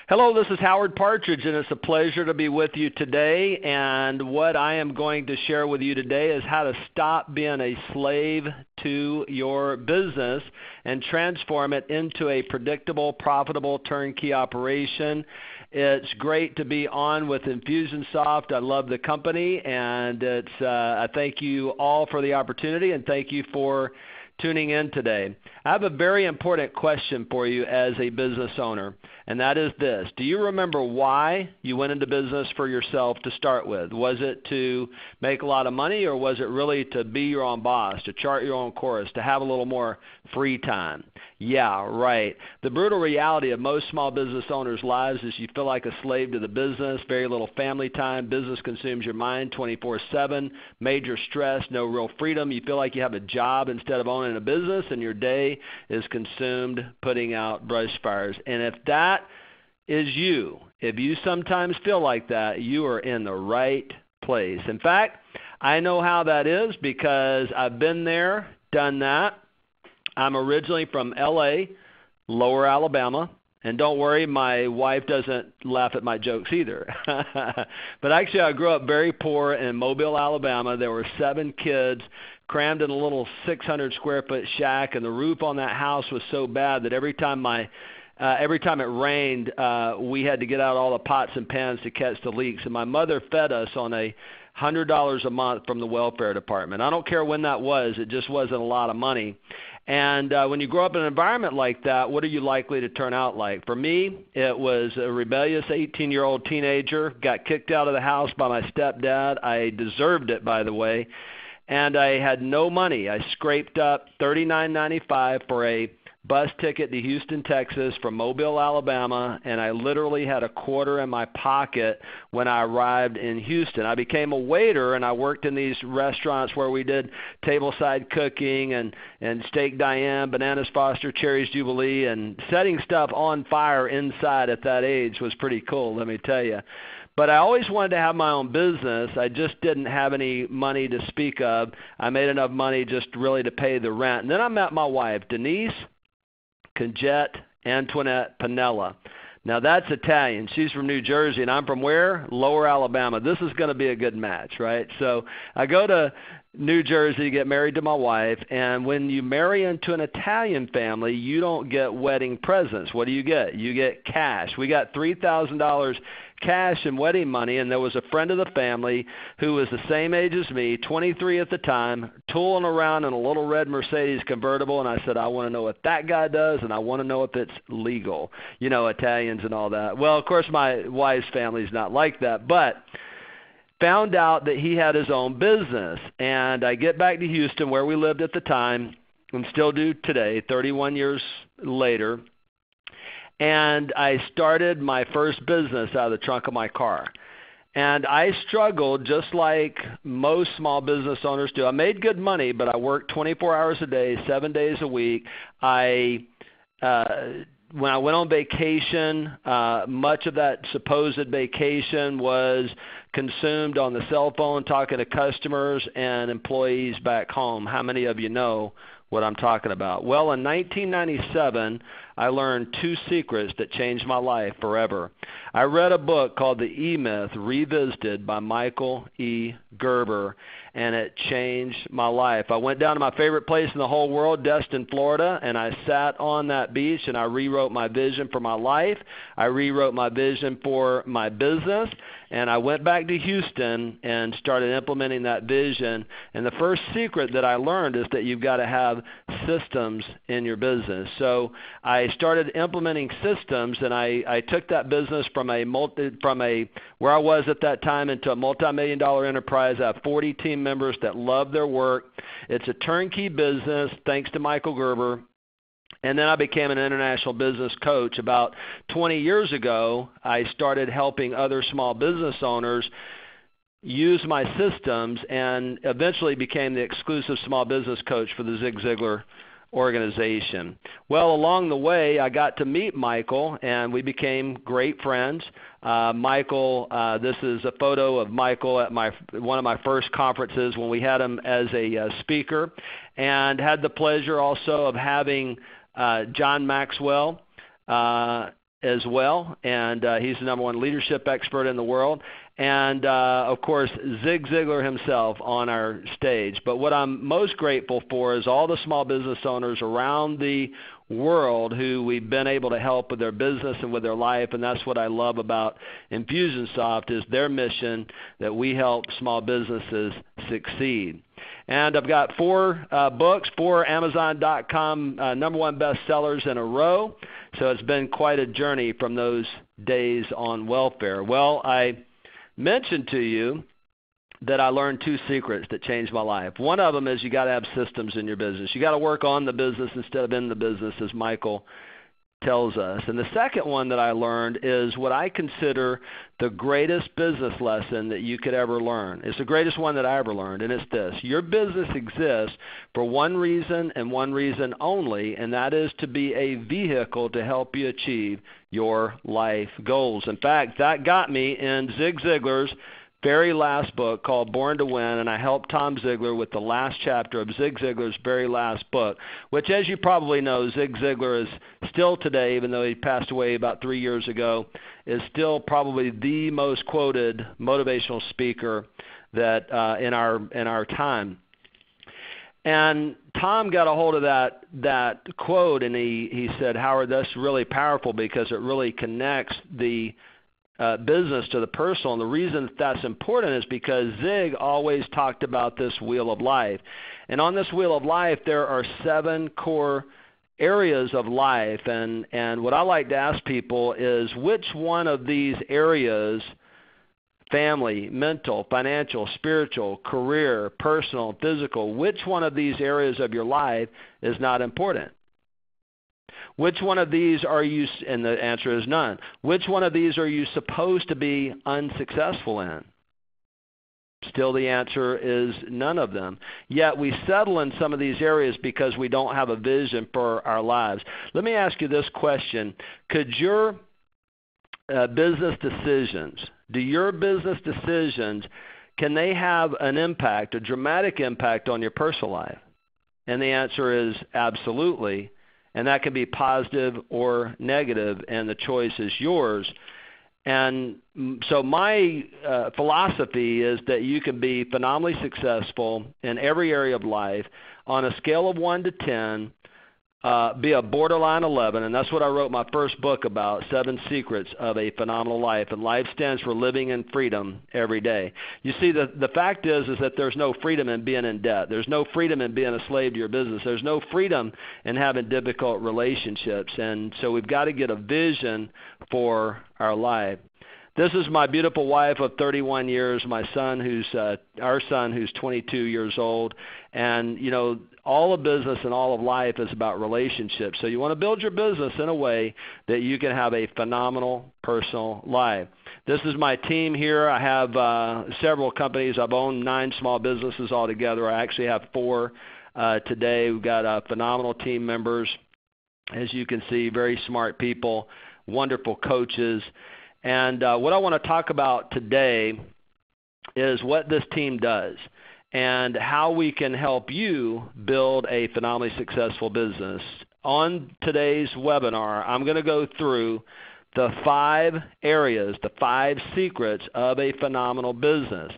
Hello, this is Howard Partridge, and it's a pleasure to be with you today. And what I am going to share with you today is how to stop being a slave to your business and transform it into a predictable, profitable turnkey operation. It's great to be on with Infusionsoft. I love the company, and I thank you all for the opportunity, and thank you for tuning in today. I have a very important question for you as a business owner, and that is this. Do you remember why you went into business for yourself to start with? Was it to make a lot of money, or was it really to be your own boss, to chart your own course, to have a little more free time? Yeah, right. The brutal reality of most small business owners' lives is you feel like a slave to the business, very little family time, business consumes your mind 24/7, major stress, no real freedom. You feel like you have a job instead of owning a business, and your day is consumed putting out brush fires. And if that is you, if you sometimes feel like that, you are in the right place. In fact, I know how that is because I've been there, done that. I'm originally from L.A., Lower Alabama, and don't worry, my wife doesn't laugh at my jokes either. But actually, I grew up very poor in Mobile, Alabama. There were 7 kids crammed in a little 600-square-foot shack, and the roof on that house was so bad that every time it rained, we had to get out all the pots and pans to catch the leaks. And my mother fed us on $100 a month from the welfare department. I don't care when that was. It just wasn't a lot of money. And when you grow up in an environment like that, what are you likely to turn out like? For me, it was a rebellious 18-year-old teenager, got kicked out of the house by my stepdad. I deserved it, by the way. And I had no money. I scraped up $39.95 for a bus ticket to Houston, Texas from Mobile, Alabama, and I literally had a quarter in my pocket when I arrived in Houston. I became a waiter, and I worked in these restaurants where we did tableside cooking and steak Diane, bananas Foster, cherries Jubilee, and setting stuff on fire inside at that age was pretty cool, let me tell you. But I always wanted to have my own business. I just didn't have any money to speak of. I made enough money just really to pay the rent. And then I met my wife, Denise Conjette Antoinette Pinella. Now that's Italian. She's from New Jersey, and I'm from where? Lower Alabama. This is going to be a good match, right? So I go to New Jersey to get married to my wife, and when you marry into an Italian family, you don't get wedding presents. What do? You get cash. We got $3,000 cash and wedding money, and there was a friend of the family who was the same age as me, 23 at the time, tooling around in a little red Mercedes convertible, and I said, I want to know what that guy does, and I want to know if it's legal. You know, Italians and all that. Well, of course, my wife's family's not like that, but found out that he had his own business, and I get back to Houston where we lived at the time and still do today, 31 years later, and I started my first business out of the trunk of my car. And I struggled just like most small business owners do. I made good money, but I worked 24 hours a day, 7 days a week. When I went on vacation, much of that supposed vacation was consumed on the cell phone talking to customers and employees back home. How many of you know what I'm talking about? Well, in 1997, I learned 2 secrets that changed my life forever. I read a book called The E-Myth Revisited by Michael E. Gerber, and it changed my life. I went down to my favorite place in the whole world, Destin, Florida, and I sat on that beach and I rewrote my vision for my life. I rewrote my vision for my business, and I went back to Houston and started implementing that vision. And the first secret that I learned is that you've got to have systems in your business. So I started implementing systems, and I took that business from where I was at that time into a multi-million-dollar enterprise. I have 40 team members that love their work. It's a turnkey business, thanks to Michael Gerber. And then I became an international business coach. About 20 years ago, I started helping other small business owners use my systems and eventually became the exclusive small business coach for the Zig Ziglar organization. Well, along the way, I got to meet Michael, and we became great friends. Michael, this is a photo of Michael at one of my first conferences when we had him as a speaker, and had the pleasure also of having John Maxwell as well, and he's the #1 leadership expert in the world. And, of course, Zig Ziglar himself on our stage. But what I'm most grateful for is all the small business owners around the world who we've been able to help with their business and with their life, and that's what I love about Infusionsoft is their mission that we help small businesses succeed. And I've got 4 books, 4 Amazon.com #1 bestsellers in a row, so it's been quite a journey from those days on welfare. Well, I mentioned to you that I learned 2 secrets that changed my life. One of them is you got to have systems in your business. You got to work on the business instead of in the business, as Michael tells us. And the second one that I learned is what I consider the greatest business lesson that you could ever learn. It's the greatest one that I ever learned, and it's this. Your business exists for one reason and one reason only, and that is to be a vehicle to help you achieve your life goals. In fact, that got me in Zig Ziglar's very last book called Born to Win, and I helped Tom Ziglar with the last chapter of Zig Ziglar's very last book, which, as you probably know, Zig Ziglar is still today, even though he passed away about 3 years ago, is still probably the most quoted motivational speaker that in our time. And Tom got a hold of that quote, and he said, Howard, that's really powerful because it really connects the business to the personal. And the reason that's important is because Zig always talked about this wheel of life. And on this wheel of life, there are 7 core areas of life. And what I like to ask people is which one of these areas, family, mental, financial, spiritual, career, personal, physical, which one of these areas of your life is not important? Which one of these are you, and the answer is none, which one of these are you supposed to be unsuccessful in? Still the answer is none of them. Yet we settle in some of these areas because we don't have a vision for our lives. Let me ask you this question. Could your business decisions, can they have an impact, a dramatic impact on your personal life? And the answer is absolutely. And that can be positive or negative, and the choice is yours. And so my philosophy is that you can be phenomenally successful in every area of life on a scale of 1 to 10, be a borderline 11, and that's what I wrote my first book about, 7 Secrets of a Phenomenal Life. And life stands for living in freedom every day. You see, the fact is that there's no freedom in being in debt. There's no freedom in being a slave to your business. There's no freedom in having difficult relationships. And so we've got to get a vision for our life. This is my beautiful wife of 31 years, my son, our son, who's 22 years old. And, you know, all of business and all of life is about relationships. So you want to build your business in a way that you can have a phenomenal personal life. This is my team here. I have several companies. I've owned 9 small businesses altogether. I actually have 4 today. We've got phenomenal team members, as you can see, very smart people, wonderful coaches. And what I want to talk about today is what this team does and how we can help you build a phenomenally successful business. On today's webinar, I'm going to go through the 5 areas, the 5 secrets of a phenomenal business.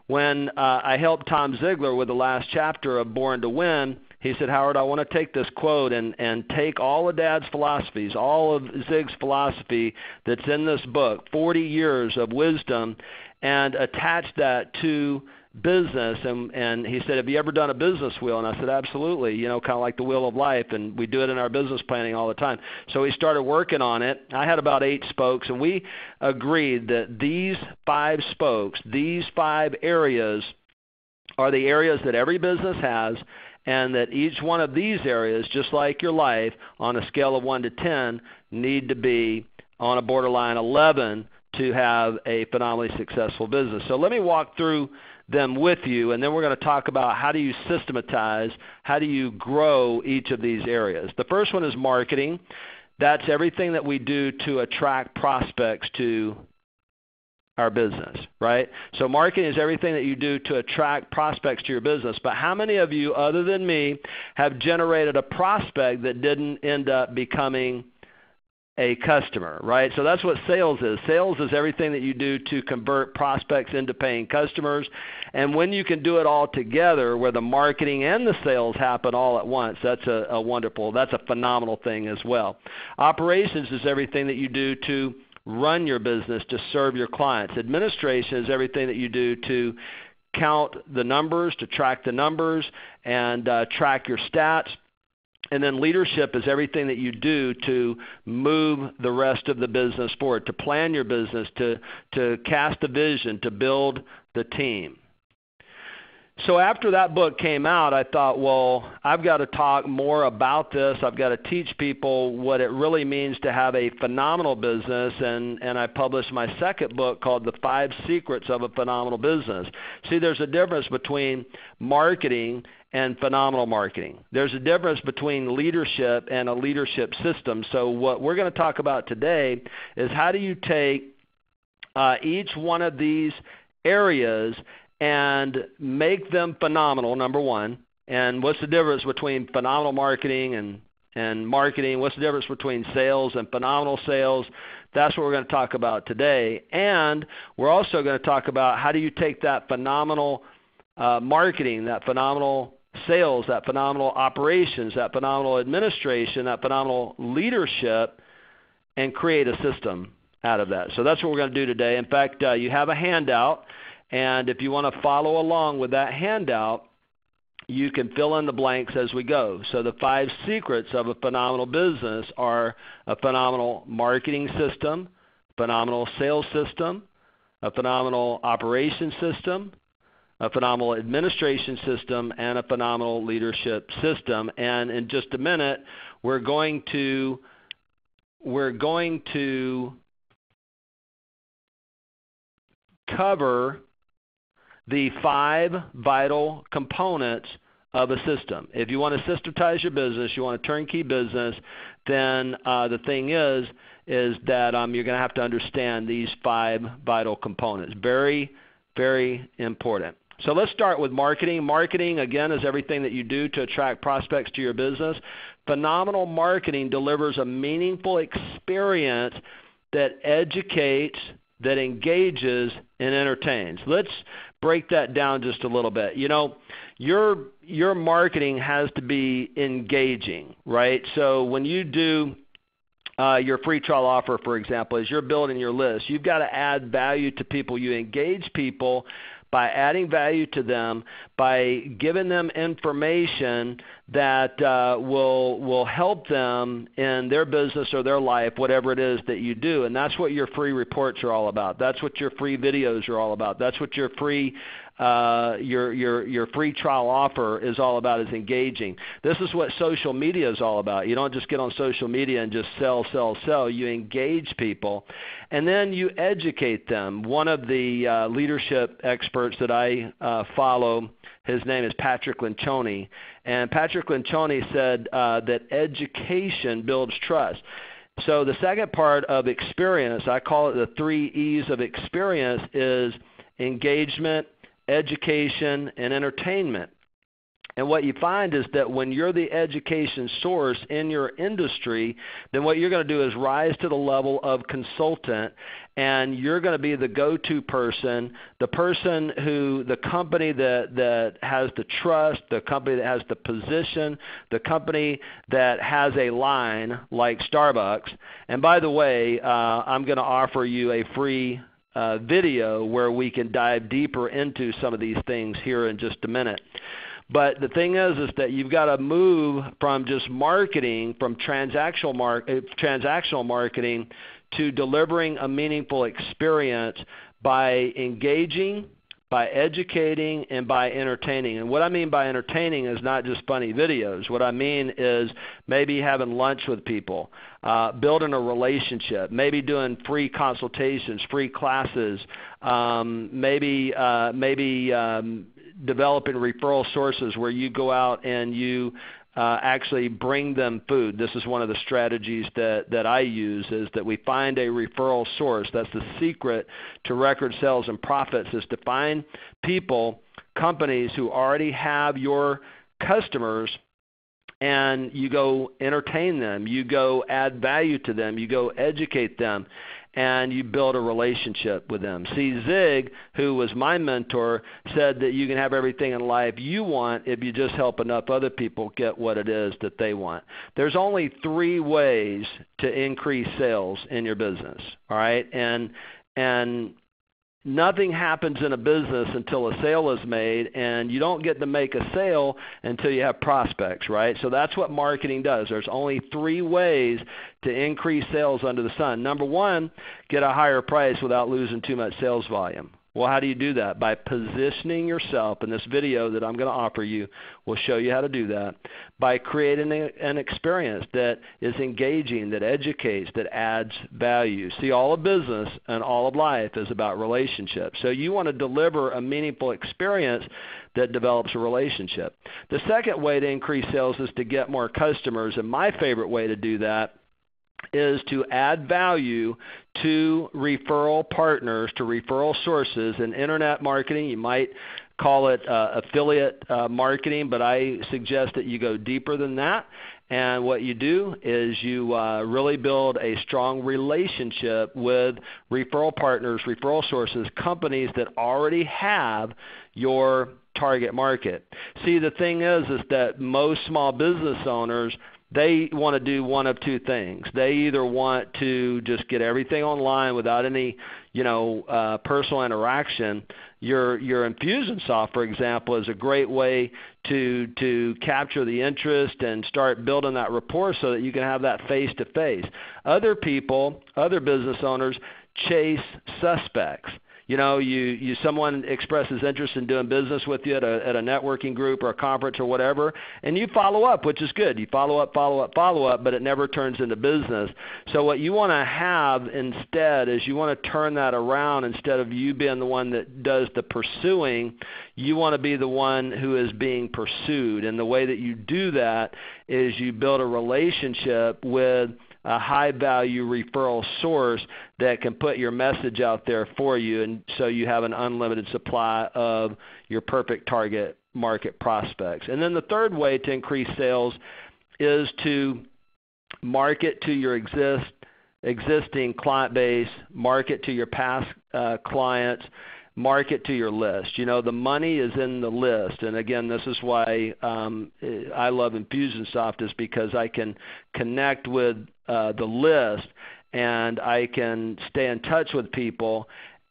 When I helped Tom Ziglar with the last chapter of Born to Win, he said, Howard, I want to take this quote and take all of Dad's philosophies, all of Zig's philosophy that's in this book, 40 years of wisdom, and attach that to business. And he said, have you ever done a business wheel? And I said, absolutely, you know, kind of like the wheel of life, and we do it in our business planning all the time. So we started working on it. I had about 8 spokes, and we agreed that these 5 spokes, these 5 areas are the areas that every business has, and that each one of these areas, just like your life, on a scale of 1 to 10, need to be on a borderline 11 to have a phenomenally successful business. So let me walk through them with you, and then we're going to talk about how do you systematize, how do you grow each of these areas. The first one is marketing. That's everything that we do to attract prospects to our business, right? So marketing is everything that you do to attract prospects to your business. But how many of you, other than me, have generated a prospect that didn't end up becoming a customer, right? So that's what sales is. Sales is everything that you do to convert prospects into paying customers. And when you can do it all together, where the marketing and the sales happen all at once, that's that's a phenomenal thing as well. Operations is everything that you do to run your business, to serve your clients. Administration is everything that you do to count the numbers, to track the numbers, and track your stats. And then leadership is everything that you do to move the rest of the business forward, to plan your business, to cast a vision, to build the team. So after that book came out, I thought, well, I've got to talk more about this. I've got to teach people what it really means to have a phenomenal business, and I published my second book called The 5 Secrets of a Phenomenal Business. See, there's a difference between marketing and phenomenal marketing. There's a difference between leadership and a leadership system. So what we're going to talk about today is how do you take each one of these areas and make them phenomenal, number one. And what's the difference between phenomenal marketing and marketing? What's the difference between sales and phenomenal sales? That's what we're going to talk about today. And we're also going to talk about how do you take that phenomenal marketing, that phenomenal sales, that phenomenal operations, that phenomenal administration, that phenomenal leadership, and create a system out of that. So that's what we're going to do today. In fact, you have a handout, and if you want to follow along with that handout, you can fill in the blanks as we go. So the 5 secrets of a phenomenal business are a phenomenal marketing system, phenomenal sales system, a phenomenal operations system, a phenomenal administration system, and a phenomenal leadership system. And in just a minute, we're going to cover the 5 vital components of a system. If you want to systematize your business, you want a turnkey business, then the thing is that you're going to have to understand these 5 vital components. Very, very important. So let's start with marketing. Marketing, again, is everything that you do to attract prospects to your business. Phenomenal marketing delivers a meaningful experience that educates, that engages, and entertains. Let's break that down just a little bit. You know, your marketing has to be engaging, right? So when you do your free trial offer, for example, as you're building your list, you've got to add value to people. You engage people by adding value to them, by giving them information that will help them in their business or their life, whatever it is that you do. And that's what your free reports are all about. That's what your free videos are all about. That's what your free free trial offer is all about, is engaging. This is what social media is all about. You don't just get on social media and just sell. You engage people, and then you educate them. One of the leadership experts that I follow, his name is Patrick Lencioni, and Patrick Lencioni said that education builds trust. So the second part of experience, I call it the 3 E's of experience, is engagement, education, and entertainment. And what you find is that when you're the education source in your industry, then what you're going to do is rise to the level of consultant, and you're going to be the go-to person, the person who, the company that has the trust, the company that has the position, the company that has a line like Starbucks. And by the way, I'm going to offer you a free video where we can dive deeper into some of these things here in just a minute. But the thing is that you've got to move from just marketing, from transactional marketing, to delivering a meaningful experience by engaging, by educating, and by entertaining. And what I mean by entertaining is not just funny videos. What I mean is maybe having lunch with people, building a relationship, maybe doing free consultations, free classes, maybe developing referral sources where you go out and you actually bring them food. This is one of the strategies that I use, is that we find a referral source. That's the secret to record sales and profits, is to find people, companies who already have your customers, and you go entertain them, you go add value to them, you go educate them, and you build a relationship with them. See, Zig, who was my mentor, said that you can have everything in life you want if you just help enough other people get what it is that they want. There's only 3 ways to increase sales in your business, all right? And nothing happens in a business until a sale is made, and you don't get to make a sale until you have prospects, right? So that's what marketing does. There's only 3 ways to increase sales under the sun. Number 1, get a higher price without losing too much sales volume. Well, how do you do that? By positioning yourself, and this video that I'm going to offer you will show you how to do that, by creating an experience that is engaging, that educates, that adds value. See, all of business and all of life is about relationships. So you want to deliver a meaningful experience that develops a relationship. The second way to increase sales is to get more customers, and my favorite way to do that is to add value to referral partners, to referral sources. In internet marketing, you might call it affiliate marketing, but I suggest that you go deeper than that. And what you do is you really build a strong relationship with referral partners, referral sources, companies that already have your target market. See, the thing is that most small business owners, they want to do one of 2 things. They either want to just get everything online without any, personal interaction. Your Infusionsoft, for example, is a great way to capture the interest and start building that rapport so that you can have that face-to-face. Other people, other business owners, chase suspects. Someone expresses interest in doing business with you at a networking group or a conference or whatever, and you follow up, which is good. You follow up, but it never turns into business. So what you want to have instead is you want to turn that around. Instead of you being the one that does the pursuing, you want to be the one who is being pursued. And the way that you do that is you build a relationship with a high-value referral source that can put your message out there for you, and so you have an unlimited supply of your perfect target market prospects. And then the third way to increase sales is to market to your existing client base, market to your past clients, market to your list. The money is in the list. And again, this is why I love Infusionsoft, is because I can connect with the list and I can stay in touch with people,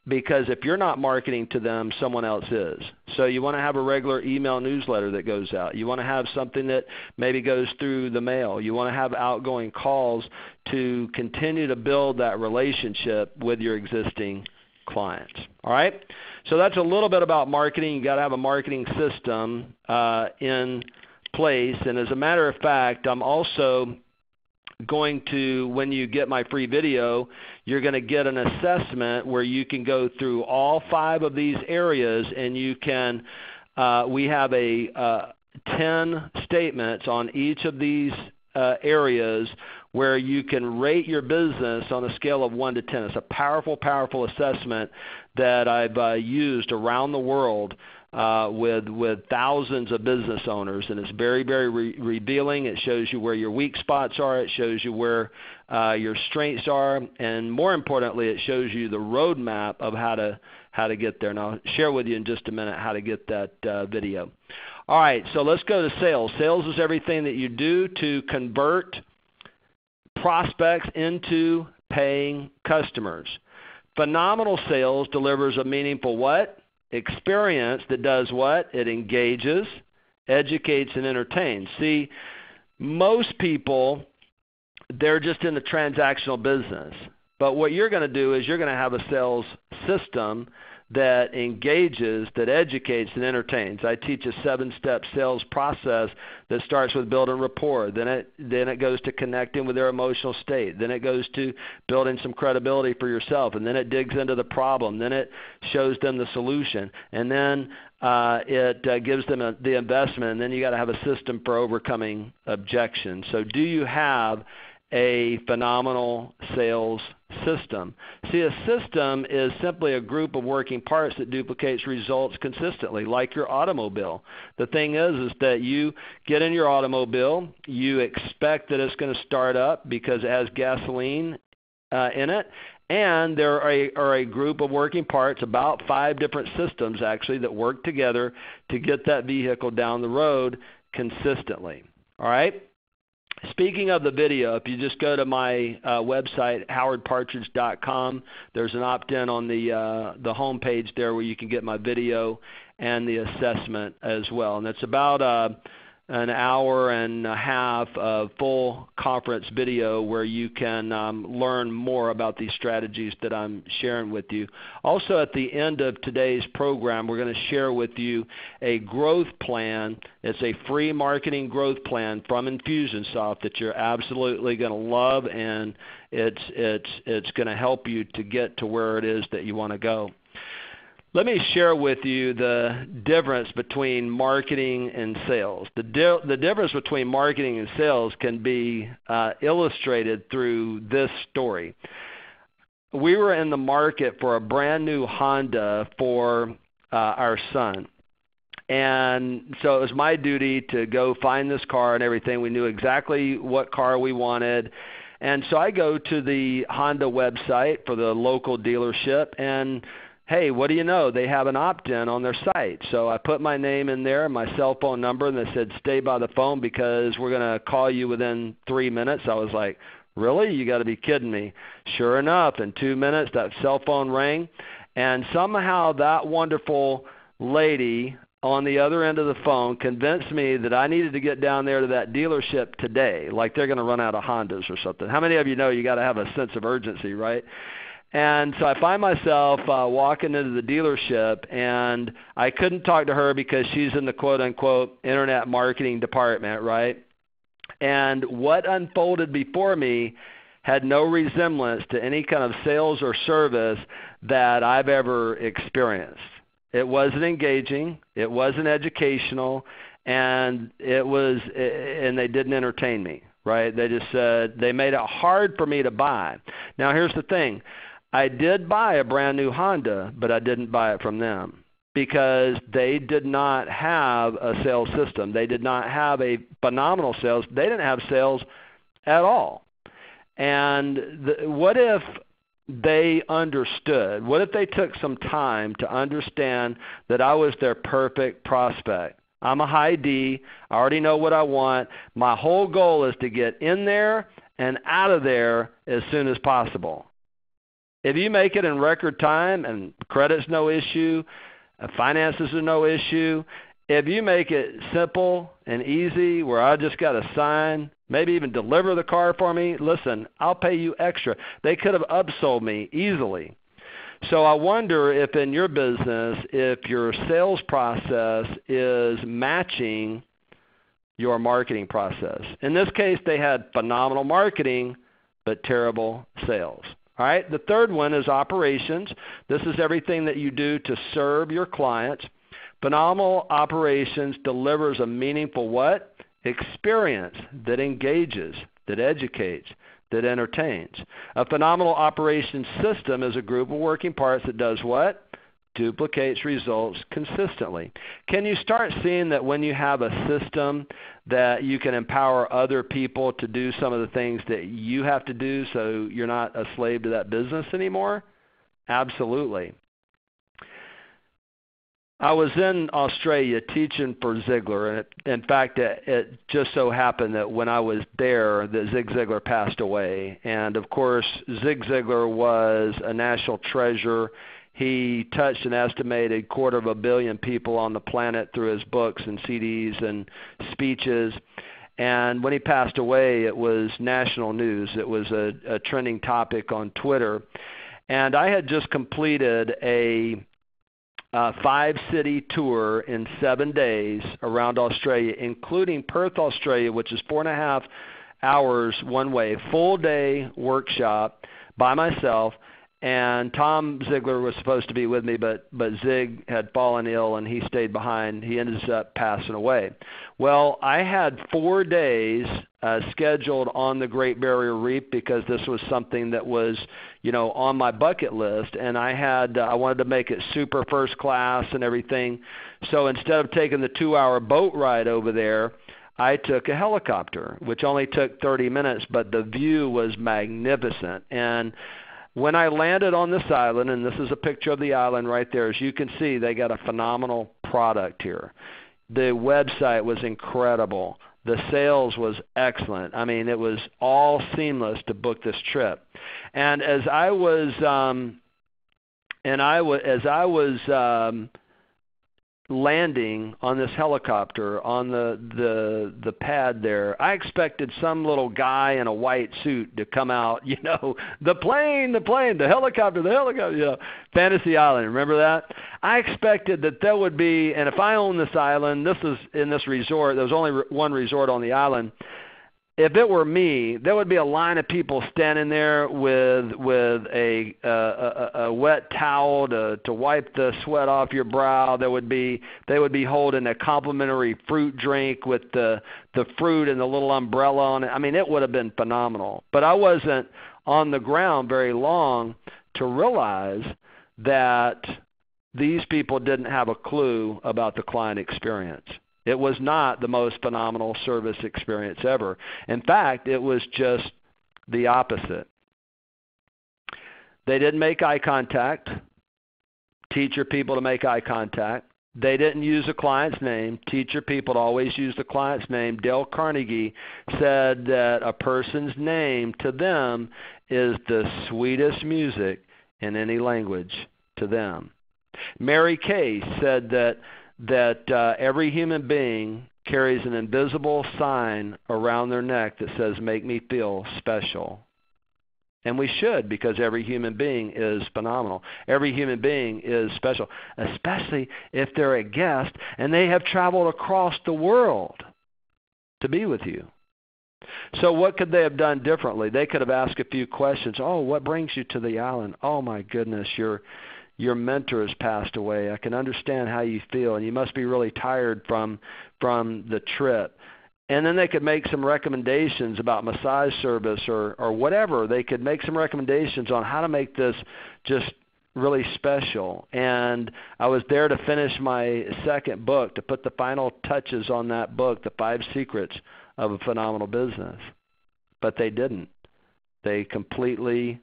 because if you're not marketing to them, someone else is. So you want to have a regular email newsletter that goes out. You want to have something that maybe goes through the mail. You want to have outgoing calls to continue to build that relationship with your existing clients. All right? So that's a little bit about marketing. You got to have a marketing system in place. And as a matter of fact, I'm also going to, when you get my free video, you're going to get an assessment where you can go through all 5 of these areas, and you can, we have 10 statements on each of these areas where you can rate your business on a scale of 1 to 10. It's a powerful, powerful assessment that I've used around the world with thousands of business owners, and it's very, very revealing. It shows you where your weak spots are. It shows you where your strengths are, and more importantly, it shows you the roadmap of how to get there. And I'll share with you in just a minute how to get that video. All right, so let's go to sales. Sales is everything that you do to convert prospects into paying customers. Phenomenal sales delivers a meaningful what? Experience that does what? It engages, educates, and entertains. See, most people, they're just in the transactional business. But what you're going to do is you're going to have a sales system that engages, that educates, and entertains. I teach a 7-step sales process that starts with building rapport. Then it goes to connecting with their emotional state. Then it goes to building some credibility for yourself. And then it digs into the problem. Then it shows them the solution. And then it gives them the investment. And then you got to have a system for overcoming objections. So do you have a phenomenal sales system. See, a system is simply a group of working parts that duplicates results consistently, like your automobile. The thing is that you get in your automobile, you expect that it's going to start up because it has gasoline in it, and there are a group of working parts, about 5 different systems actually, that work together to get that vehicle down the road consistently. All right? Speaking of the video, if you just go to my website, howardpartridge.com, there's an opt-in on the home page there where you can get my video and the assessment as well. And it's about an hour and a half of full conference video where you can learn more about these strategies that I'm sharing with you. Also, at the end of today's program, we're going to share with you a growth plan. It's a free marketing growth plan from Infusionsoft that you're absolutely going to love, and it's going to help you to get to where it is that you want to go. Let me share with you the difference between marketing and sales. The difference between marketing and sales can be illustrated through this story. We were in the market for a brand new Honda for our son. And so it was my duty to go find this car and everything. We knew exactly what car we wanted. And so I go to the Honda website for the local dealership, and hey, what do you know? They have an opt-in on their site. So I put my name in there, my cell phone number, and they said, stay by the phone because we're going to call you within 3 minutes. I was like, really? You got to be kidding me. Sure enough, in 2 minutes, that cell phone rang. And somehow that wonderful lady on the other end of the phone convinced me that I needed to get down there to that dealership today, like they're going to run out of Hondas or something. How many of you know you got to have a sense of urgency, right? And so I find myself walking into the dealership, and I couldn't talk to her because she's in the quote-unquote internet marketing department, right? And what unfolded before me had no resemblance to any kind of sales or service that I've ever experienced. It wasn't engaging, it wasn't educational, and they didn't entertain me, right? They just said, they made it hard for me to buy. Now here's the thing. I did buy a brand new Honda, but I didn't buy it from them because they did not have a sales system. They did not have a phenomenal sales. They didn't have sales at all. And what if they understood? What if they took some time to understand that I was their perfect prospect? I'm a high D. I already know what I want. My whole goal is to get in there and out of there as soon as possible. If you make it in record time, and credit's no issue, finances are no issue, if you make it simple and easy where I just got to sign, maybe even deliver the car for me, listen, I'll pay you extra. They could have upsold me easily. So I wonder if in your business, if your sales process is matching your marketing process. In this case, they had phenomenal marketing, but terrible sales. All right, the third one is operations. This is everything that you do to serve your clients. Phenomenal operations delivers a meaningful what? Experience that engages, that educates, that entertains. A phenomenal operations system is a group of working parts that does what? Duplicates results consistently. Can you start seeing that when you have a system that you can empower other people to do some of the things that you have to do so you're not a slave to that business anymore? Absolutely. I was in Australia teaching for Ziglar, and in fact, it just so happened that when I was there, that Zig Ziglar passed away. And of course, Zig Ziglar was a national treasure. He touched an estimated 250 million people on the planet through his books and CDs and speeches. And when he passed away, it was national news. It was a trending topic on Twitter. And I had just completed a 5-city tour in 7 days around Australia, including Perth, Australia, which is 4.5 hours one way, full-day workshop by myself. and Tom Ziegler was supposed to be with me, but Zig had fallen ill and he stayed behind. He ended up passing away. Well, I had 4 days scheduled on the Great Barrier Reef because this was something that was, on my bucket list, and I wanted to make it super first class and everything. So instead of taking the 2-hour boat ride over there, I took a helicopter, which only took 30 minutes, but the view was magnificent. And when I landed on this island, and this is a picture of the island right there, as you can see, they got a phenomenal product here. The website was incredible. The sales was excellent. I mean, it was all seamless to book this trip. And as I was landing on this helicopter on the pad there, I expected some little guy in a white suit to come out, the plane, the helicopter, Fantasy Island, remember that? I expected that there would be, and if I owned this island, this is in this resort, there was only one resort on the island. If it were me, there would be a line of people standing there with a wet towel to wipe the sweat off your brow. They would be holding a complimentary fruit drink with the fruit and the little umbrella on it. I mean, it would have been phenomenal. But I wasn't on the ground very long to realize that these people didn't have a clue about the client experience. It was not the most phenomenal service experience ever. In fact, it was just the opposite. They didn't make eye contact, teach your people to make eye contact. They didn't use the client's name, teach your people to always use the client's name. Dale Carnegie said that a person's name to them is the sweetest music in any language to them. Mary Kay said that every human being carries an invisible sign around their neck that says, "Make me feel special." And we should, because every human being is phenomenal. Every human being is special, especially if they're a guest and they have traveled across the world to be with you. So what could they have done differently? They could have asked a few questions. Oh, what brings you to the island? Oh, my goodness, your mentor has passed away. I can understand how you feel, and you must be really tired from the trip. And then they could make some recommendations about massage service or whatever. They could make some recommendations on how to make this just really special. And I was there to finish my second book, to put the final touches on that book, The 5 Secrets of a Phenomenal Business. But they didn't. They completely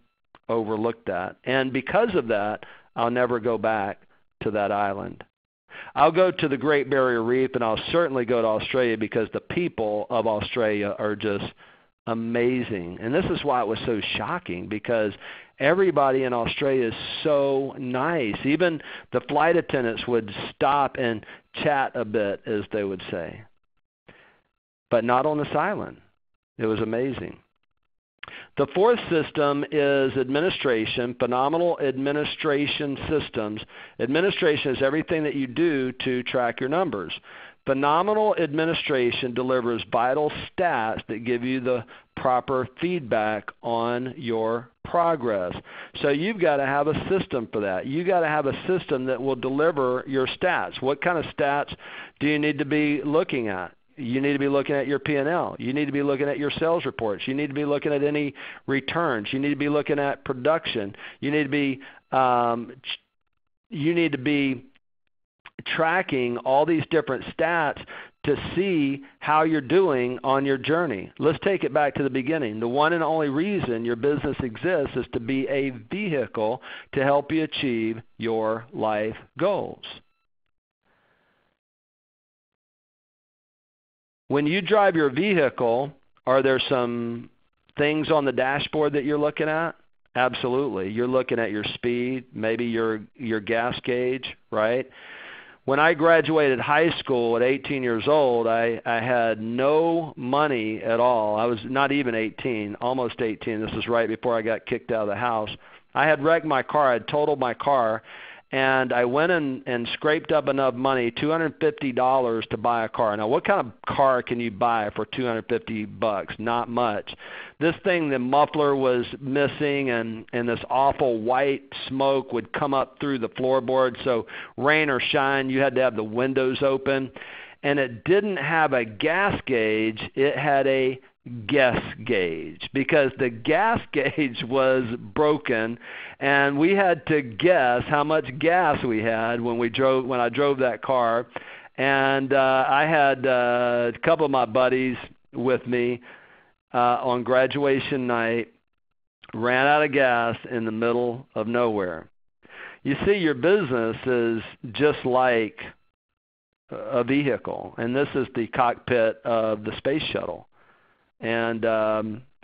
overlooked that. And because of that, I'll never go back to that island. I'll go to the Great Barrier Reef, and I'll certainly go to Australia because the people of Australia are just amazing. And this is why it was so shocking, because everybody in Australia is so nice. Even the flight attendants would stop and chat a bit, as they would say. But not on this island. It was amazing. The fourth system is administration, phenomenal administration systems. Administration is everything that you do to track your numbers. Phenomenal administration delivers vital stats that give you the proper feedback on your progress. So you've got to have a system for that. You've got to have a system that will deliver your stats. What kind of stats do you need to be looking at? You need to be looking at your P&L. You need to be looking at your sales reports. You need to be looking at any returns. You need to be looking at production. You need to be tracking all these different stats to see how you're doing on your journey. Let's take it back to the beginning. The one and only reason your business exists is to be a vehicle to help you achieve your life goals. When you drive your vehicle, are there some things on the dashboard that you're looking at? Absolutely. You're looking at your speed, maybe your gas gauge, right? When I graduated high school at 18 years old, I had no money at all. I was not even 18, almost 18. This is right before I got kicked out of the house. I had wrecked my car. I had totaled my car. and I went and scraped up enough money, $250 to buy a car. Now, what kind of car can you buy for $250? Not much. This thing, the muffler was missing, and this awful white smoke would come up through the floorboard. So rain or shine, you had to have the windows open. And it didn't have a gas gauge. It had a guess gauge, because the gas gauge was broken, and we had to guess how much gas we had when I drove that car. And I had a couple of my buddies with me on graduation night, ran out of gas in the middle of nowhere. You see, your business is just like a vehicle, and this is the cockpit of the space shuttle. And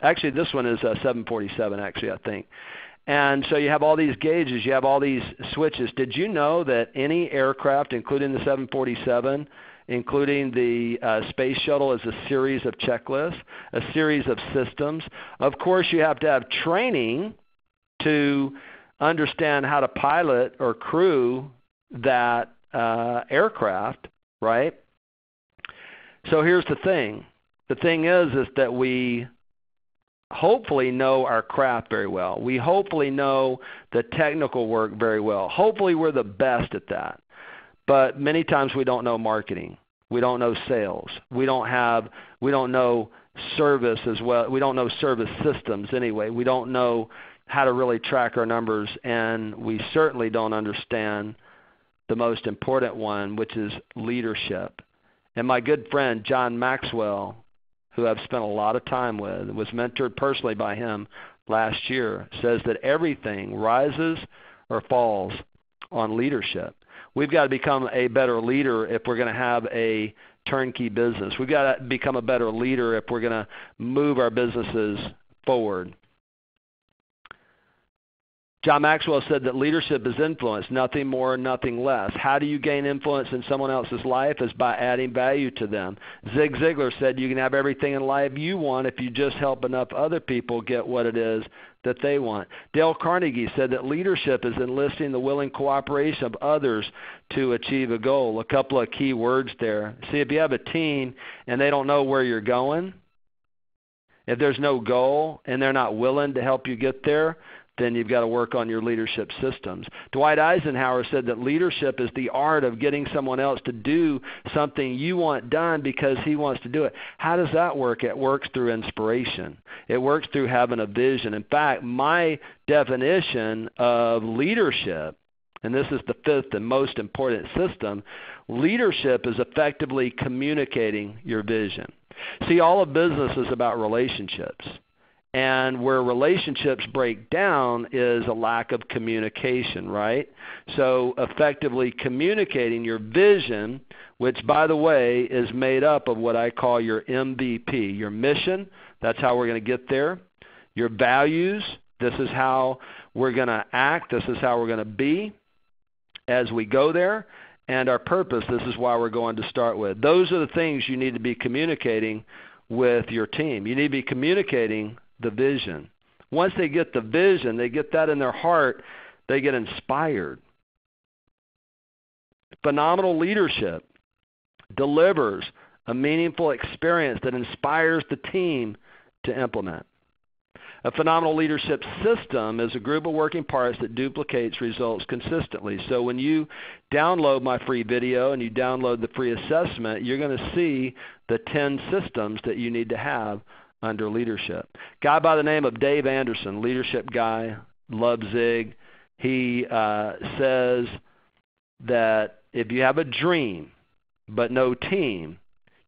actually, this one is a 747, actually, I think. And so you have all these gauges, you have all these switches. Did you know that any aircraft, including the 747, including the space shuttle, is a series of checklists, a series of systems? Of course, you have to have training to understand how to pilot or crew that aircraft, right? So here's the thing. The thing is that we hopefully know our craft very well. We hopefully know the technical work very well. Hopefully we're the best at that. But many times we don't know marketing. We don't know sales. We don't know service as well. We don't know service systems anyway. We don't know how to really track our numbers, and we certainly don't understand the most important one, which is leadership. And my good friend John Maxwell, who I've spent a lot of time with, was mentored personally by him last year, says that everything rises or falls on leadership. We've got to become a better leader if we're going to have a turnkey business. We've got to become a better leader if we're going to move our businesses forward. John Maxwell said that leadership is influence, nothing more, nothing less. How do you gain influence in someone else's life? Is by adding value to them. Zig Ziglar said you can have everything in life you want if you just help enough other people get what it is that they want. Dale Carnegie said that leadership is enlisting the willing cooperation of others to achieve a goal. A couple of key words there. See, if you have a team and they don't know where you're going, if there's no goal and they're not willing to help you get there, then you've got to work on your leadership systems. Dwight Eisenhower said that leadership is the art of getting someone else to do something you want done because he wants to do it. How does that work? It works through inspiration. It works through having a vision. In fact, my definition of leadership, and this is the fifth and most important system, leadership is effectively communicating your vision. See, all of business is about relationships. And where relationships break down is a lack of communication, right? So effectively communicating your vision, which, by the way, is made up of what I call your MVP, your mission. That's how we're going to get there. Your values, this is how we're going to act. This is how we're going to be as we go there. And our purpose, this is why we're going to start with. Those are the things you need to be communicating with your team. You need to be communicating the vision. Once they get the vision, they get that in their heart, they get inspired. Phenomenal leadership delivers a meaningful experience that inspires the team to implement. A phenomenal leadership system is a group of working parts that duplicates results consistently. So when you download my free video and you download the free assessment, you're going to see the 10 systems that you need to have under leadership. Guy by the name of Dave Anderson, leadership guy, loves Zig. He says that if you have a dream but no team,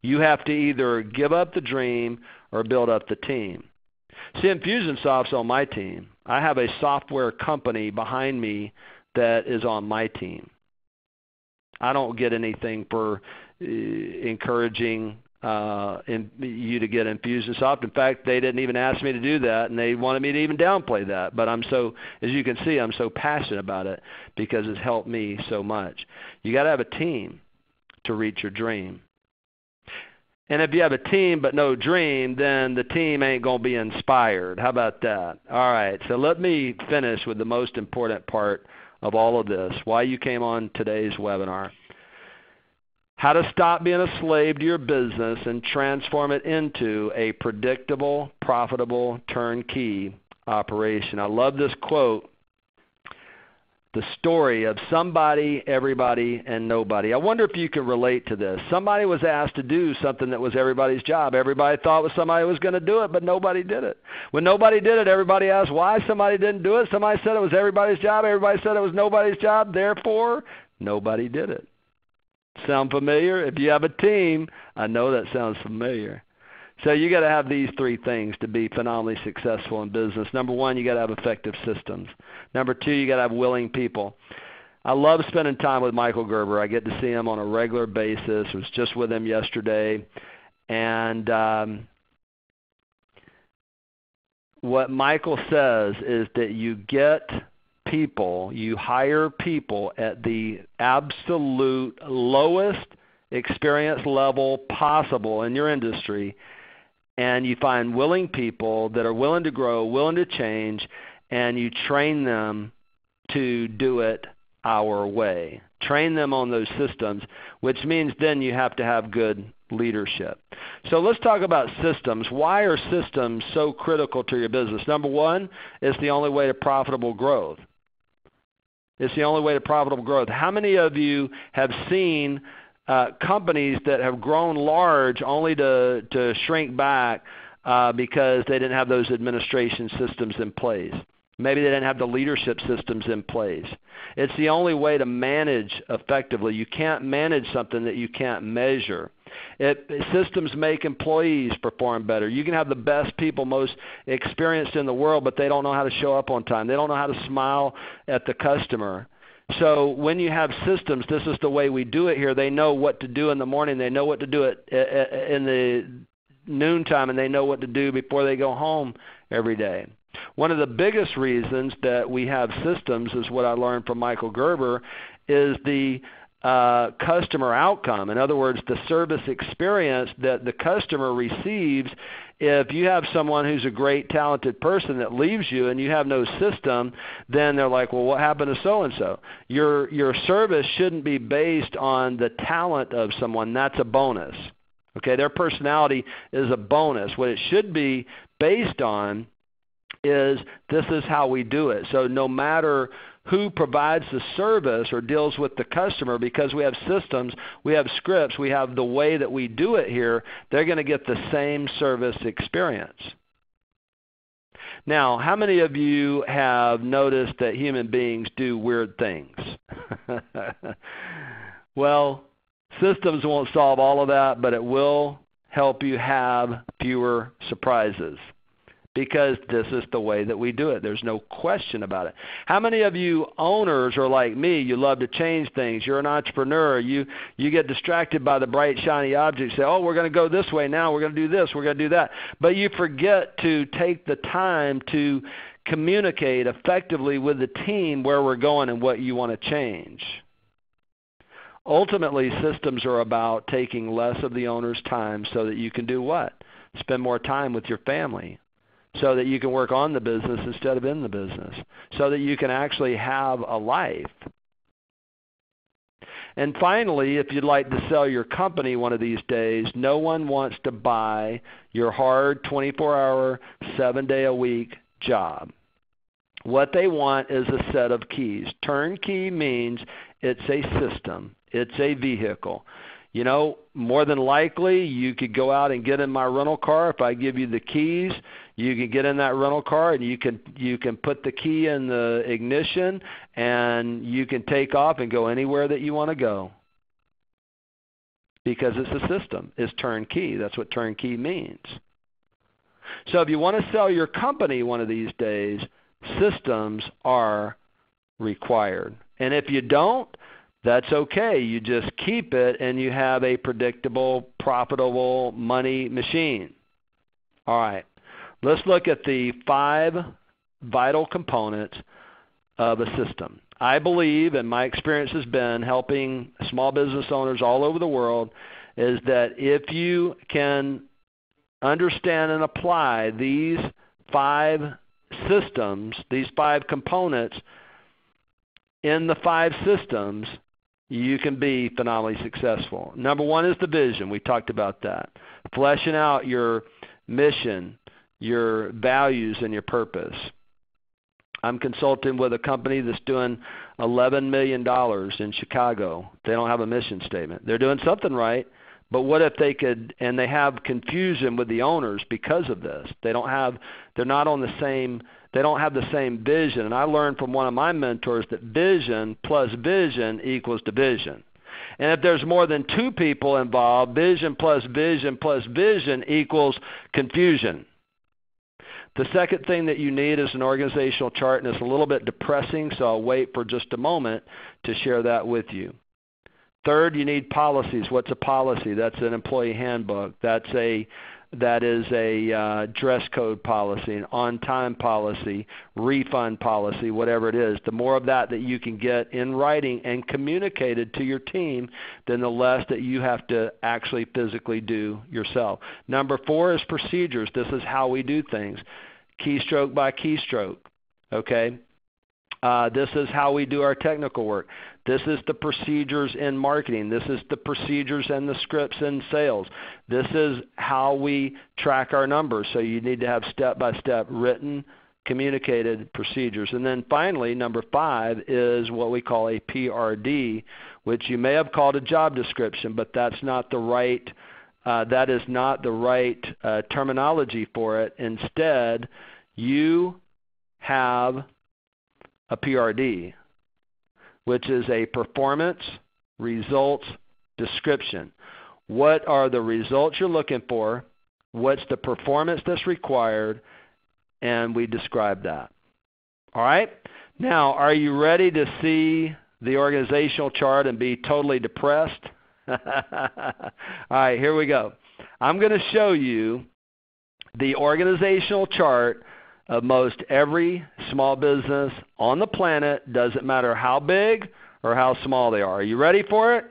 you have to either give up the dream or build up the team. See, Infusionsoft's on my team. I have a software company behind me that is on my team. I don't get anything for encouraging you to get Infusionsoft. In fact, they didn't even ask me to do that, and they wanted me to even downplay that. But as you can see, I'm so passionate about it because it's helped me so much. You got to have a team to reach your dream. And if you have a team but no dream, then the team ain't going to be inspired. How about that? All right, so let me finish with the most important part of all of this, why you came on today's webinar. How to stop being a slave to your business and transform it into a predictable, profitable, turnkey operation. I love this quote, the story of somebody, everybody, and nobody. I wonder if you can relate to this. Somebody was asked to do something that was everybody's job. Everybody thought somebody was going to do it, but nobody did it. When nobody did it, everybody asked why somebody didn't do it. Somebody said it was everybody's job. Everybody said it was nobody's job. Therefore, nobody did it. Sound familiar? If you have a team, I know that sounds familiar. So you got to have these three things to be phenomenally successful in business. Number one, you got to have effective systems. Number two, you got to have willing people. I love spending time with Michael Gerber. I get to see him on a regular basis. I was just with him yesterday. And what Michael says is that you get people, you hire people at the absolute lowest experience level possible in your industry, and you find willing people that are willing to grow, willing to change, and you train them to do it our way. Train them on those systems, which means then you have to have good leadership. So let's talk about systems. Why are systems so critical to your business? Number one, it's the only way to profitable growth. It's the only way to profitable growth. How many of you have seen companies that have grown large only to shrink back because they didn't have those administration systems in place? Maybe they didn't have the leadership systems in place. It's the only way to manage effectively. You can't manage something that you can't measure. Systems make employees perform better. You can have the best people, most experienced in the world, but they don't know how to show up on time. They don't know how to smile at the customer. So when you have systems, this is the way we do it here. They know what to do in the morning. They know what to do in the noontime, and they know what to do before they go home every day. One of the biggest reasons that we have systems is what I learned from Michael Gerber is the customer outcome. In other words, the service experience that the customer receives. If you have someone who's a great, talented person that leaves you and you have no system, then they're like, well, what happened to so-and-so? Your service shouldn't be based on the talent of someone. That's a bonus. Okay, their personality is a bonus. What it should be based on is this is how we do it. So no matter who provides the service or deals with the customer, because we have systems, we have scripts, we have the way that we do it here, they're going to get the same service experience. Now, how many of you have noticed that human beings do weird things? Well, systems won't solve all of that, but it will help you have fewer surprises. Because this is the way that we do it. There's no question about it. How many of you owners are like me? You love to change things. You're an entrepreneur. You get distracted by the bright, shiny objects. Say, oh, we're going to go this way now. We're going to do this. We're going to do that. But you forget to take the time to communicate effectively with the team where we're going and what you want to change. Ultimately, systems are about taking less of the owner's time so that you can do what? Spend more time with your family. So that you can work on the business instead of in the business, so that you can actually have a life. And finally, if you'd like to sell your company one of these days, no one wants to buy your hard 24-hour, 7-day-a-week job. What they want is a set of keys. Turnkey means it's a system. It's a vehicle. You know, more than likely, you could go out and get in my rental car. If I give you the keys, you can get in that rental car and you can put the key in the ignition and you can take off and go anywhere that you want to go. Because it's a system. It's turnkey. That's what turnkey means. So if you want to sell your company one of these days, systems are required. And if you don't, that's okay. You just keep it and you have a predictable, profitable money machine. All right. Let's look at the 5 vital components of a system. I believe, and my experience has been helping small business owners all over the world, is that if you can understand and apply these 5 systems, these 5 components, in the 5 systems, you can be phenomenally successful. Number 1 is the vision. We talked about that. Fleshing out your mission, your values, and your purpose. I'm consulting with a company that's doing $11 million in Chicago. They don't have a mission statement. They're doing something right, but what if they could, and they have confusion with the owners because of this. They're not on the same, they don't have the same vision. And I learned from one of my mentors that vision plus vision equals division. And if there's more than 2 people involved, vision plus vision plus vision equals confusion. The second thing that you need is an organizational chart, and it's a little bit depressing, so I'll wait for just a moment to share that with you. Third, you need policies. What's a policy? That's an employee handbook. That is a dress code policy, an on-time policy, refund policy, whatever it is. The more of that you can get in writing and communicated to your team, then the less that you have to actually physically do yourself. Number 4 is procedures. This is how we do things, keystroke by keystroke, okay? This is how we do our technical work. This is the procedures in marketing. This is the procedures and the scripts in sales. This is how we track our numbers. So you need to have step-by-step written, communicated procedures. And then finally, number 5 is what we call a PRD, which you may have called a job description, but that's not the right terminology for it. Instead, you have a PRD, which is a performance results description. What are the results you're looking for? What's the performance that's required? And we describe that. All right? Now, are you ready to see the organizational chart and be totally depressed? All right, here we go. I'm going to show you the organizational chart of most every small business on the planet. Doesn't matter how big or how small they are. Are you ready for it?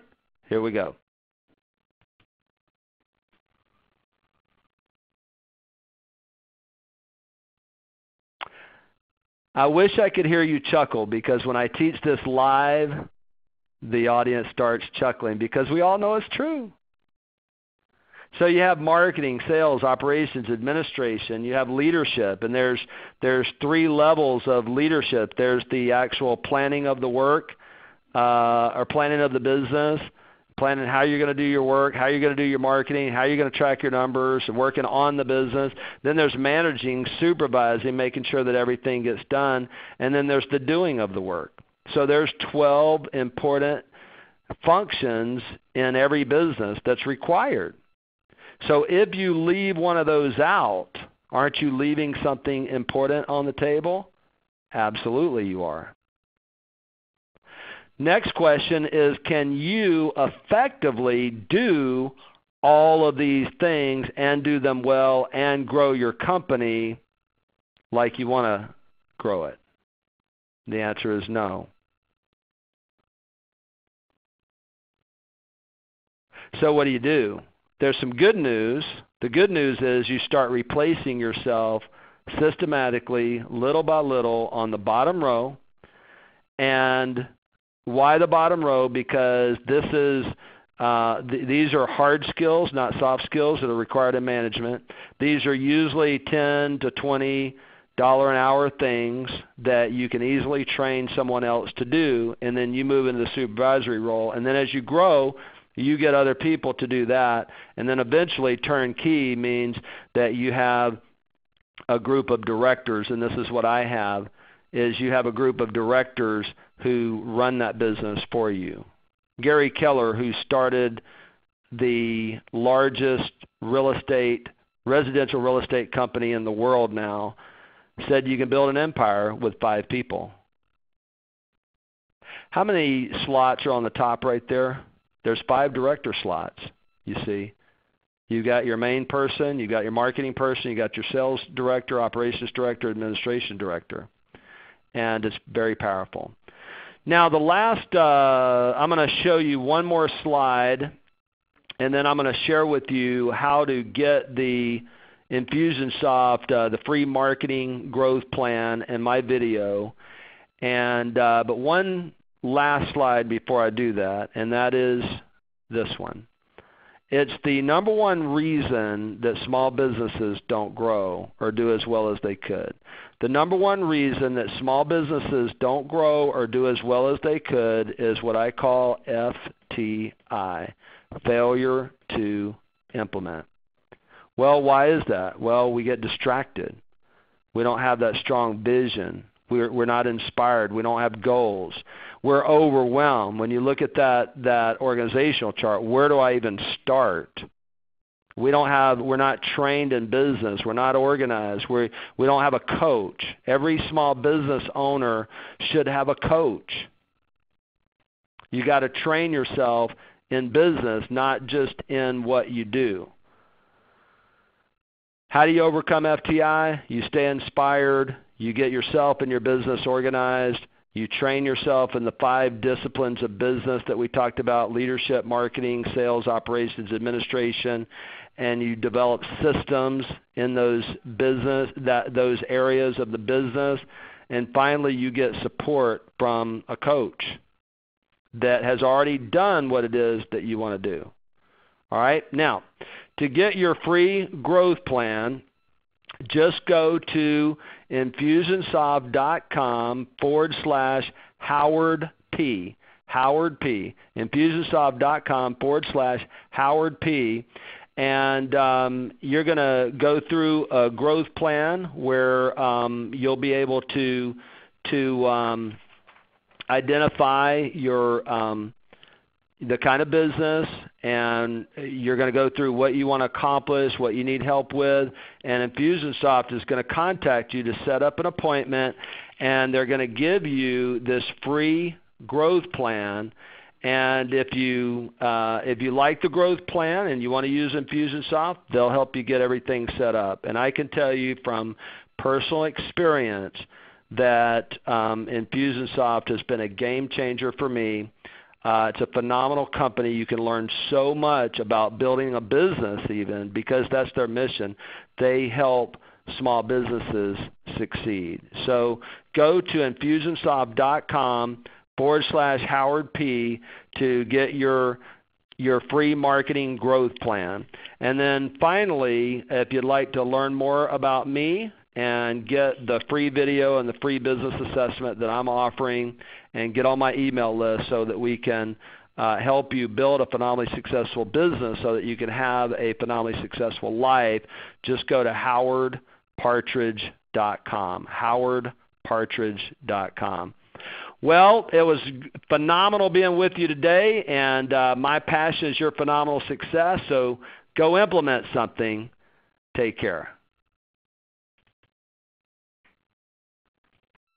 Here we go. I wish I could hear you chuckle, because when I teach this live, the audience starts chuckling because we all know it's true. So you have marketing, sales, operations, administration. You have leadership, and there's 3 levels of leadership. There's the actual planning of the work, or planning of the business, planning how you're going to do your work, how you're going to do your marketing, how you're going to track your numbers, and working on the business. Then there's managing, supervising, making sure that everything gets done. And then there's the doing of the work. So there's 12 important functions in every business that's required. So if you leave one of those out, aren't you leaving something important on the table? Absolutely you are. Next question is, can you effectively do all of these things and do them well and grow your company like you want to grow it? The answer is no. So what do? There's some good news. The good news is you start replacing yourself systematically, little by little, on the bottom row. And why the bottom row? Because this is these are hard skills, not soft skills, that are required in management. These are usually $10 to $20 an hour things that you can easily train someone else to do, and then you move into the supervisory role. And then as you grow, you get other people to do that, and then eventually turnkey means that you have a group of directors, and this is what I have, is you have a group of directors who run that business for you. Gary Keller, who started the largest residential real estate company in the world now, said you can build an empire with 5 people. How many slots are on the top right there? There's 5 director slots, you see. You got your main person, you got your marketing person, you got your sales director, operations director, administration director. And it's very powerful. Now the last, I'm going to show you one more slide, and then I'm going to share with you how to get the Infusionsoft, the free marketing growth plan, and my video. And but one last slide before I do that, and that is this one. It's the number one reason that small businesses don't grow or do as well as they could. The number one reason that small businesses don't grow or do as well as they could is what I call FTI, failure to implement. Well, why is that? Well, we get distracted. We don't have that strong vision. We're not inspired. We don't have goals. We're overwhelmed. When you look at that organizational chart, where do I even start? We're not trained in business. We're not organized. We don't have a coach. Every small business owner should have a coach. You got to train yourself in business, not just in what you do. How do you overcome FTI? You stay inspired. You get yourself and your business organized. You train yourself in the 5 disciplines of business that we talked about: leadership, marketing, sales, operations, administration, and you develop systems in those areas of the business. And finally, you get support from a coach that has already done what it is that you want to do. All right? Now, to get your free growth plan, just go to Infusionsoft.com/Howard P. Howard P. Infusionsoft.com/Howard P. And you're going to go through a growth plan where you'll be able to identify the kind of business, and you're going to go through what you want to accomplish, what you need help with, and Infusionsoft is going to contact you to set up an appointment, and they're going to give you this free growth plan. And if you like the growth plan and you want to use Infusionsoft, they'll help you get everything set up. And I can tell you from personal experience that Infusionsoft has been a game changer for me. It's a phenomenal company. You can learn so much about building a business even, because that's their mission. They help small businesses succeed. So go to Infusionsoft.com/Howard P. to get your free marketing growth plan. And then finally, if you'd like to learn more about me and get the free video and the free business assessment that I'm offering, and get on my email list so that we can help you build a phenomenally successful business so that you can have a phenomenally successful life, just go to howardpartridge.com, howardpartridge.com. Well, it was phenomenal being with you today, and my passion is your phenomenal success, so go implement something. Take care.